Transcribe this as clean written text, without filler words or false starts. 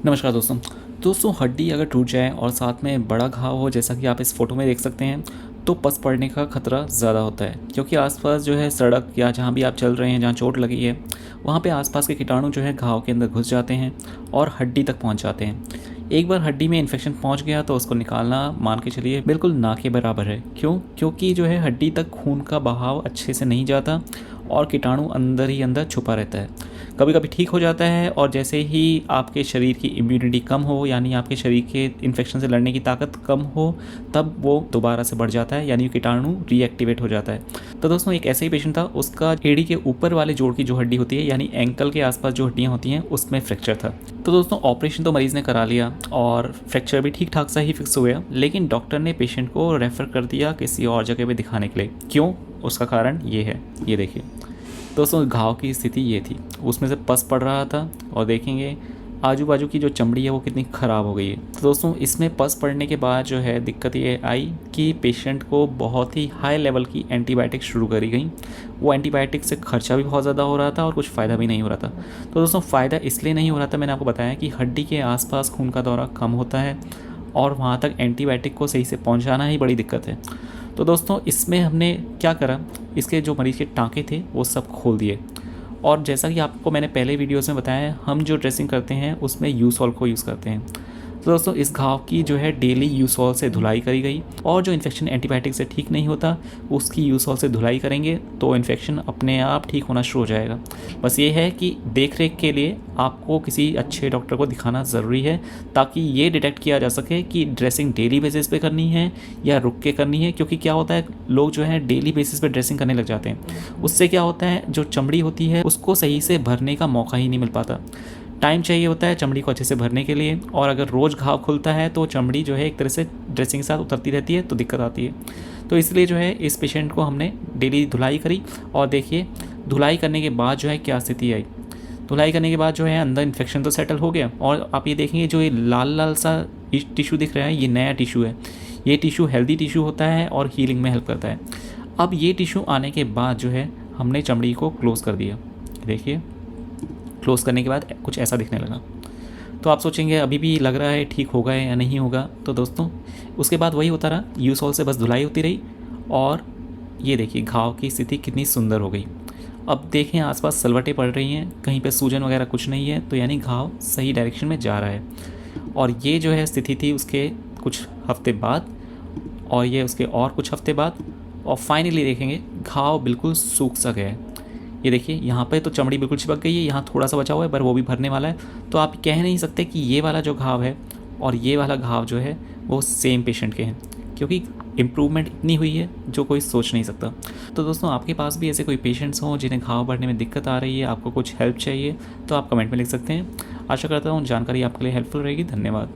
नमस्कार दोस्तों हड्डी अगर टूट जाए और साथ में बड़ा घाव हो, जैसा कि आप इस फोटो में देख सकते हैं, तो पस पड़ने का खतरा ज़्यादा होता है, क्योंकि आसपास जो है सड़क या जहाँ भी आप चल रहे हैं, जहाँ चोट लगी है, वहाँ पे आसपास के कीटाणु जो है घाव के अंदर घुस जाते हैं और हड्डी तक पहुँच जाते हैं। एक बार हड्डी में इन्फेक्शन पहुँच गया तो उसको निकालना, मान के चलिए, बिल्कुल ना के बराबर है। क्योंकि जो है हड्डी तक खून का बहाव अच्छे से नहीं जाता और कीटाणु अंदर ही अंदर छुपा रहता है। कभी कभी ठीक हो जाता है और जैसे ही आपके शरीर की इम्यूनिटी कम हो, यानी आपके शरीर के इन्फेक्शन से लड़ने की ताकत कम हो, तब वो दोबारा से बढ़ जाता है, यानी कीटाणु रीएक्टिवेट हो जाता है। तो दोस्तों एक ऐसा ही पेशेंट था, उसका एड़ी के ऊपर वाले जोड़ की जो हड्डी होती है, यानी एंकल के आसपास जो हड्डियाँ होती हैं, उसमें फ्रैक्चर था। तो दोस्तों ऑपरेशन तो मरीज़ ने करा लिया और फ्रैक्चर भी ठीक ठाक सा ही फिक्स हो गया, लेकिन डॉक्टर ने पेशेंट को रेफ़र कर दिया किसी और जगह पे दिखाने के लिए। क्यों? उसका कारण ये है, ये देखिए दोस्तों, घाव की स्थिति ये थी, उसमें से पस पड़ रहा था और देखेंगे आजू बाजू की जो चमड़ी है वो कितनी ख़राब हो गई है। तो दोस्तों इसमें पस पड़ने के बाद जो है दिक्कत ये आई कि पेशेंट को बहुत ही हाई लेवल की एंटीबायोटिक शुरू करी गई। वो एंटीबायोटिक से खर्चा भी बहुत ज़्यादा हो रहा था और कुछ फ़ायदा भी नहीं हो रहा था। तो दोस्तों फ़ायदा इसलिए नहीं हो रहा था, मैंने आपको बताया कि हड्डी के आसपास खून का दौरा कम होता है और वहाँ तक एंटीबायोटिक को सही से पहुँचाना ही बड़ी दिक्कत है। तो दोस्तों इसमें हमने क्या करा, इसके जो मरीज़ के टाँके थे वो सब खोल दिए, और जैसा कि आपको मैंने पहले वीडियोस में बताया है, हम जो ड्रेसिंग करते हैं उसमें यूसॉल को यूज़ करते हैं। तो दोस्तों इस घाव की जो है डेली यूसॉल से धुलाई करी गई, और जो इन्फेक्शन एंटीबायोटिक से ठीक नहीं होता उसकी यूसॉल से धुलाई करेंगे तो इन्फेक्शन अपने आप ठीक होना शुरू हो जाएगा। बस ये है कि देख रेख के लिए आपको किसी अच्छे डॉक्टर को दिखाना ज़रूरी है, ताकि ये डिटेक्ट किया जा सके कि ड्रेसिंग डेली बेसिस पे करनी है या रुक के करनी है। क्योंकि क्या होता है, लोग जो है डेली बेसिस पे ड्रेसिंग करने लग जाते हैं, उससे क्या होता है, जो चमड़ी होती है उसको सही से भरने का मौका ही नहीं मिल पाता। टाइम चाहिए होता है चमड़ी को अच्छे से भरने के लिए, और अगर रोज़ घाव खुलता है तो चमड़ी जो है एक तरह से ड्रेसिंग के साथ उतरती रहती है, तो दिक्कत आती है। तो इसलिए जो है इस पेशेंट को हमने डेली धुलाई करी, और देखिए धुलाई करने के बाद जो है क्या स्थिति आई। धुलाई करने के बाद जो है अंदर इन्फेक्शन तो सेटल हो गया, और आप ये देखेंगे जो ये लाल लाल सा टिश्यू दिख रहा है, ये नया टिश्यू है। ये टिश्यू हेल्दी टिश्यू होता है और हीलिंग में हेल्प करता है। अब ये टिश्यू आने के बाद जो है हमने चमड़ी को क्लोज़ कर दिया। देखिए क्लोज़ करने के बाद कुछ ऐसा दिखने लगा। तो आप सोचेंगे अभी भी लग रहा है ठीक होगा या नहीं होगा। तो दोस्तों उसके बाद वही होता रहा, यूसॉल से बस धुलाई होती रही, और ये देखिए घाव की स्थिति कितनी सुंदर हो गई। अब देखें आसपास सलवटें पड़ रही हैं, कहीं पे सूजन वगैरह कुछ नहीं है, तो यानी घाव सही डायरेक्शन में जा रहा है। और ये जो है स्थिति थी उसके कुछ हफ्ते बाद, और ये उसके और कुछ हफ्ते बाद, और फाइनली देखेंगे घाव बिल्कुल सूख सा गया है। ये देखिए यहाँ पे तो चमड़ी बिल्कुल चिपक गई है, यहाँ थोड़ा सा बचा हुआ है पर वो भी भरने वाला है। तो आप कह नहीं सकते कि ये वाला जो घाव है और ये वाला घाव जो है वो सेम पेशेंट के हैं, क्योंकि इम्प्रूवमेंट इतनी हुई है जो कोई सोच नहीं सकता। तो दोस्तों आपके पास भी ऐसे कोई पेशेंट्स हों जिन्हें घाव भरने में दिक्कत आ रही है, आपको कुछ हेल्प चाहिए, तो आप कमेंट में लिख सकते हैं। आशा करता हूँ जानकारी आपके लिए हेल्पफुल रहेगी। धन्यवाद।